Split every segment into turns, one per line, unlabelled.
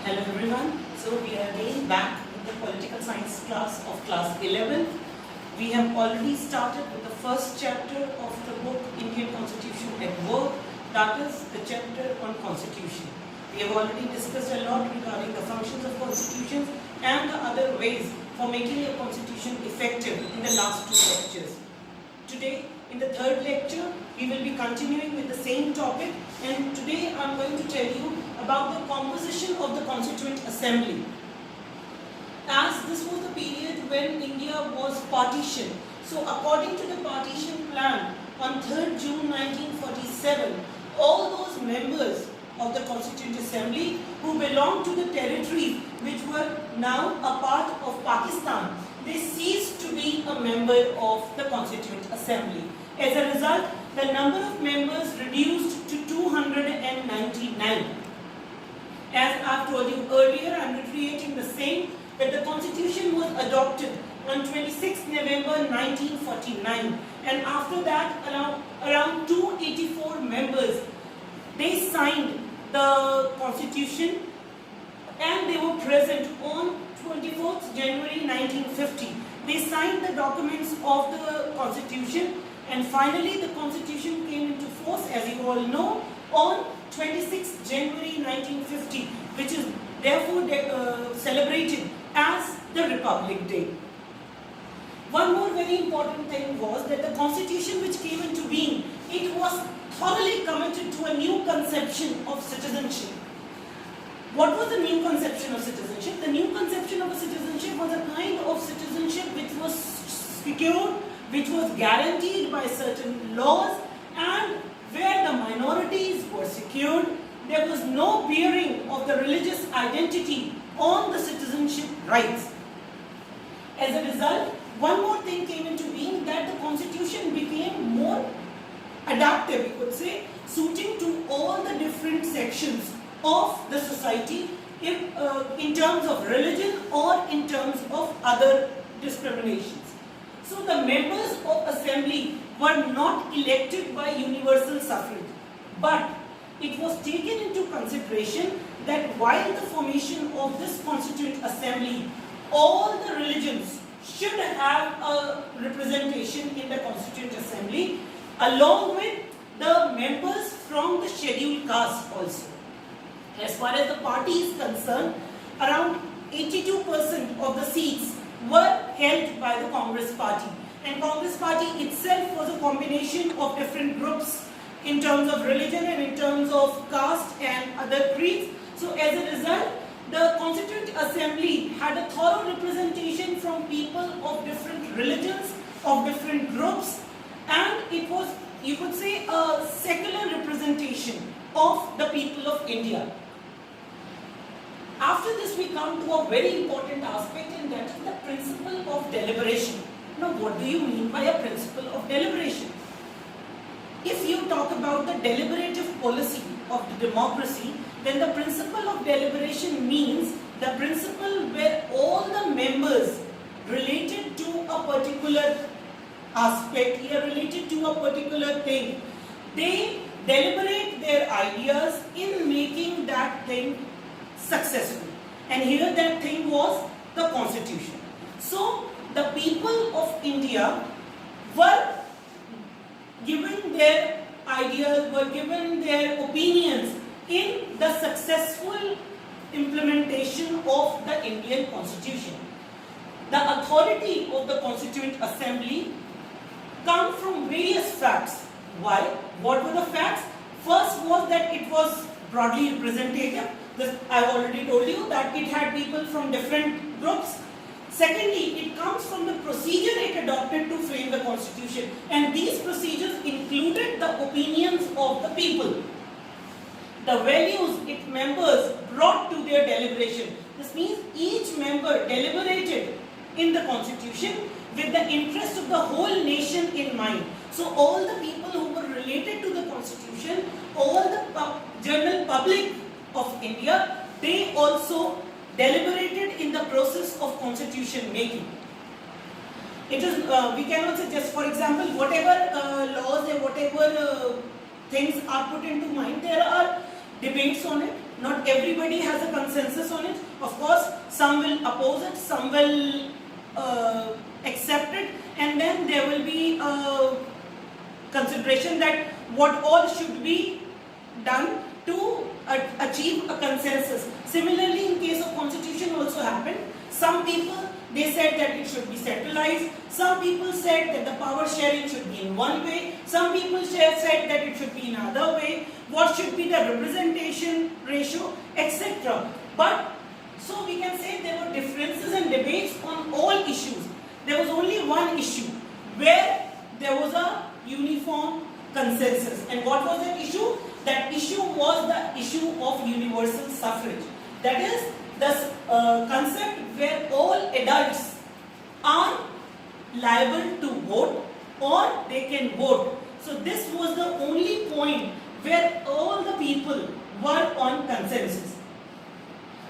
Hello everyone. So we are again back with the political science class of class 11. We have already started with the first chapter of the book Indian Constitution at Work, that is the chapter on Constitution. We have already discussed a lot regarding the functions of constitutions and the other ways for making a constitution effective in the last two lectures. Today, in the third lecture, we will be continuing with the same topic, and today I am going to tell you about the composition of the Constituent Assembly. As this was the period when India was partitioned, so according to the partition plan on 3rd June 1947, all those members of the Constituent Assembly who belonged to the territories which were now a part of Pakistan, they ceased to be a member of the Constituent Assembly. As a result, the number of members reduced to 299. As I have told you earlier, I am reiterating the same, that the Constitution was adopted on 26 November 1949, and after that around 284 members, they signed the Constitution and they were present on 24th January 1950. They signed the documents of the Constitution, and finally the Constitution came into force, as you all know, on 26th January 1950, which is therefore celebrated as the Republic Day. One more very important thing was that the Constitution which came into being, it was thoroughly committed to a new conception of citizenship. What was the new conception of citizenship? The new conception of a citizenship was a kind of citizenship which was secured, which was guaranteed by certain laws, and where the minorities were secured. There was no bearing of the religious identity on the citizenship rights. As a result, one more thing came into being, that the Constitution became more adaptive, we could say, suiting to all the different sections of the society in terms of religion or in terms of other discriminations. So the members of assembly were not elected by universal suffrage, but it was taken into consideration that while the formation of this Constituent Assembly, all the religions should have a representation in the Constituent Assembly, along with the members from the scheduled caste also. As far as the party is concerned, around 82% of the seats were held by the Congress Party, and Congress Party itself was a combination of different groups in terms of religion and in terms of caste and other creeds. So as a result, the Constituent Assembly had a thorough representation from people of different religions, of different groups, and it was, you could say, a secular representation of the people of India. After this, we come to a very important aspect, and that is the principle of deliberation. Now, what do you mean by a principle of deliberation? If you talk about the deliberative policy of the democracy, then the principle of deliberation means the principle where all the members related to a particular aspect, related to a particular thing, they deliberate their ideas in making that thing successful. And here that thing was the Constitution. So the people of India were given their ideas, were given their opinions in the successful implementation of the Indian Constitution. The authority of the Constituent Assembly come from various facts. Why? What were the facts? First was that it was broadly representative. I have already told you that it had people from different groups. Secondly, it comes from the procedure it adopted to frame the Constitution, and these procedures included the opinions of the people, the values its members brought to their deliberation. This means each member deliberated in the Constitution with the interest of the whole nation in mind. So all the people who were related to the Constitution, all the general public of India, they also deliberated in the process of constitution making. It is, we cannot say, just for example, whatever laws and whatever things are put into mind, there are debates on it. Not everybody has a consensus on it. Of course, some will oppose it, some will accept it, and then there will be a consideration that what all should be done to achieve a consensus. Similarly, in case of constitution also happened. Some people, they said that it should be centralized. Some people said that the power sharing should be in one way. Some people said that it should be in another way. What should be the representation ratio, etc. But so we can say there were differences and debates on all issues. There was only one issue where there was a uniform consensus. And what was that issue? That issue was the issue of universal suffrage. That is the concept where all adults are liable to vote or they can vote. So this was the only point where all the people were on consensus.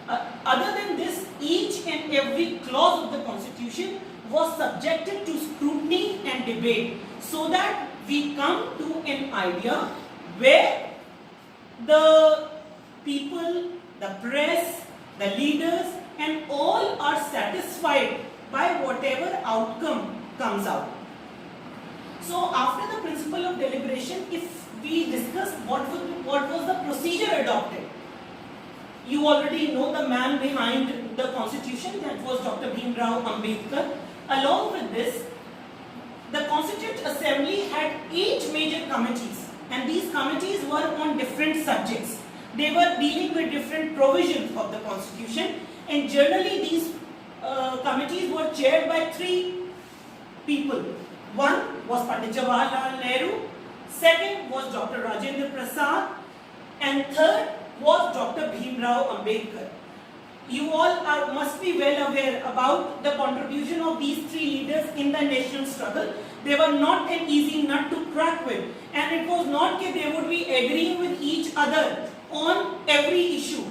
Other than this, each and every clause of the constitution was subjected to scrutiny and debate, so that we come to an idea where the people, the press, the leaders, and all are satisfied by whatever outcome comes out. So after the principle of deliberation, if we discuss what was the procedure adopted, you already know the man behind the constitution, that was Dr. Bhimrao Ambedkar. Along with this, the Constituent Assembly had 8 major committees, and these committees were on different subjects. They were dealing with different provisions of the constitution, and generally these committees were chaired by 3 people. One was Pandit Jawaharlal Nehru, second was Dr. Rajendra Prasad, and third was Dr. Bhimrao Ambedkar. You all must be well aware about the contribution of these 3 leaders in the national struggle. They were not an easy nut to crack with, and it was not that they would be agreeing with each other on every issue.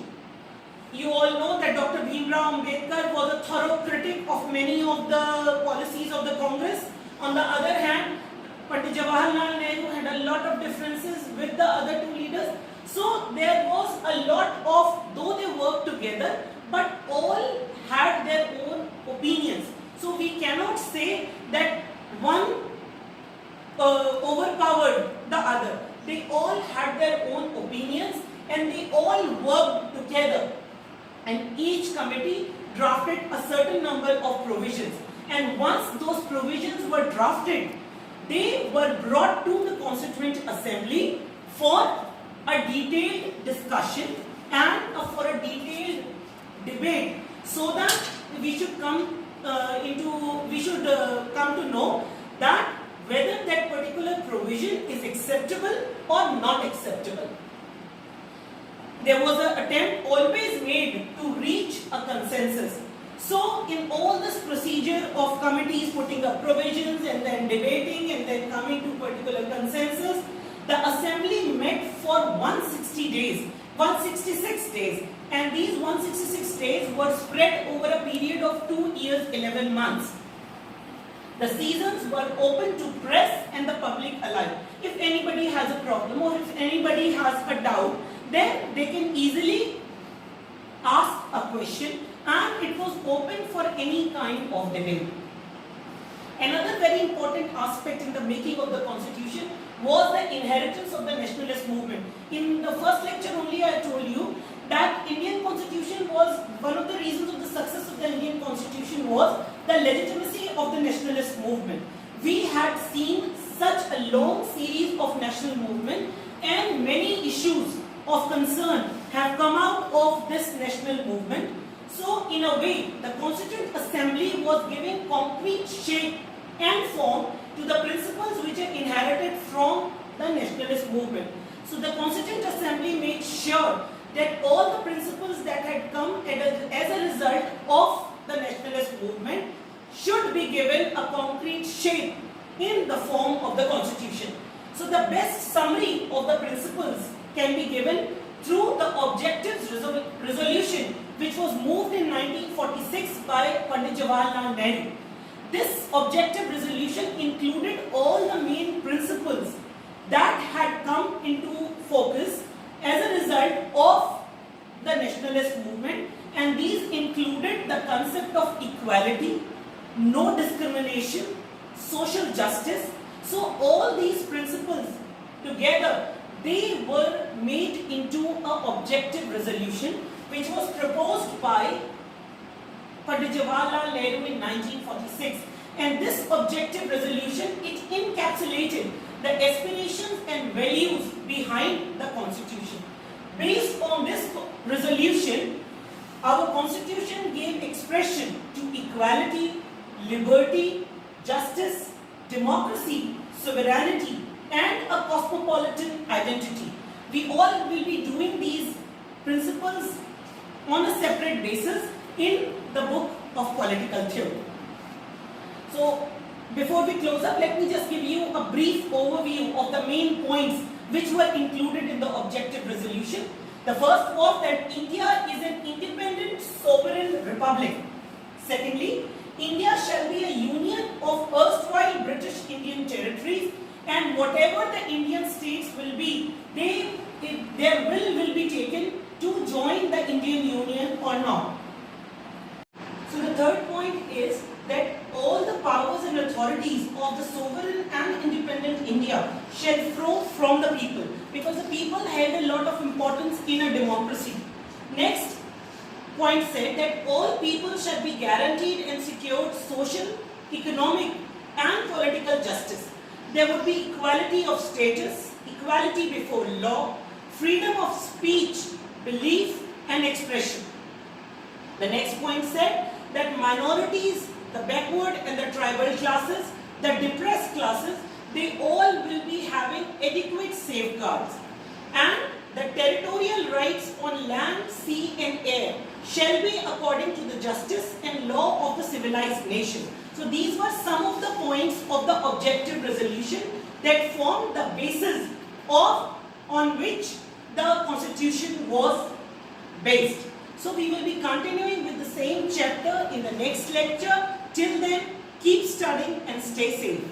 You all know that Dr. Bhimrao Ambedkar was a thorough critic of many of the policies of the Congress. On the other hand, Pandit Jawaharlal Nehru had a lot of differences with the other 2 leaders. So there was a lot of, though they worked together, but all had their own opinions. So we cannot say that one overpowered the other. They all had their own opinions and they all worked together. And each committee drafted a certain number of provisions. And once those provisions were drafted, they were brought to the Constituent Assembly for a detailed discussion and for a detailed debate, so that we should come come to know that whether that particular provision is acceptable or not acceptable. There was an attempt always made to reach a consensus. So in all this procedure of committees putting up provisions and then debating and then coming to particular consensus, the assembly met for 166 days, and these 166 days were spread over a period of 2 years, 11 months. The seasons were open to press and the public alike. If anybody has a problem or if anybody has a doubt, then they can easily ask a question, and it was open for any kind of debate. Another very important aspect in the making of the constitution was the inheritance of the nationalist movement. In the first lecture only I told you that Indian constitution was, one of the reasons of the success of the Indian constitution was the legitimacy of the nationalist movement. We had seen such a long series of national movement, and many issues of concern have come out of this national movement. So in a way, the Constituent Assembly was giving concrete shape and form to the principles which are inherited from the nationalist movement. So the Constituent Assembly made sure that all the principles that had come as a result of the nationalist movement should be given a concrete shape in the form of the constitution. So the best summary of the principles can be given through the objectives resolution, which was moved in 1946 by Pandit Jawaharlal Nehru. This objective resolution included all the main principles that had come into focus as a result of the nationalist movement, and these included the concept of equality, no discrimination, social justice. So all these principles together, they were made into an objective resolution which was proposed by Pandit Jawaharlal Nehru in 1946. And this objective resolution, it encapsulated the aspirations and values behind the constitution. Based on this resolution, our constitution gave expression to equality, liberty, justice, democracy, sovereignty, and a cosmopolitan identity. We all will be doing these principles on a separate basis in the book of political theory. So, before we close up, let me just give you a brief overview of the main points which were included in the objective resolution. The first was that India is an independent sovereign republic. Secondly, India shall be a union of erstwhile British Indian territories, and whatever the Indian states will be, their will be taken to join the Indian Union or not. So the third point is that all the powers and authorities of the sovereign and independent India shall flow from the people, because the people have a lot of importance in a democracy. Next point said that all people shall be guaranteed and secured social, economic and political justice. There would be equality of status, equality before law, freedom of speech, belief and expression. The next point said that minorities, the backward and the tribal classes, the depressed classes, they all will be having adequate safeguards, and the territorial rights on land, sea and air shall be according to the justice and law of the civilized nation. So these were some of the points of the objective resolution that formed the basis on which the constitution was based. So we will be continuing with the same chapter in the next lecture. Till then, keep studying and stay safe.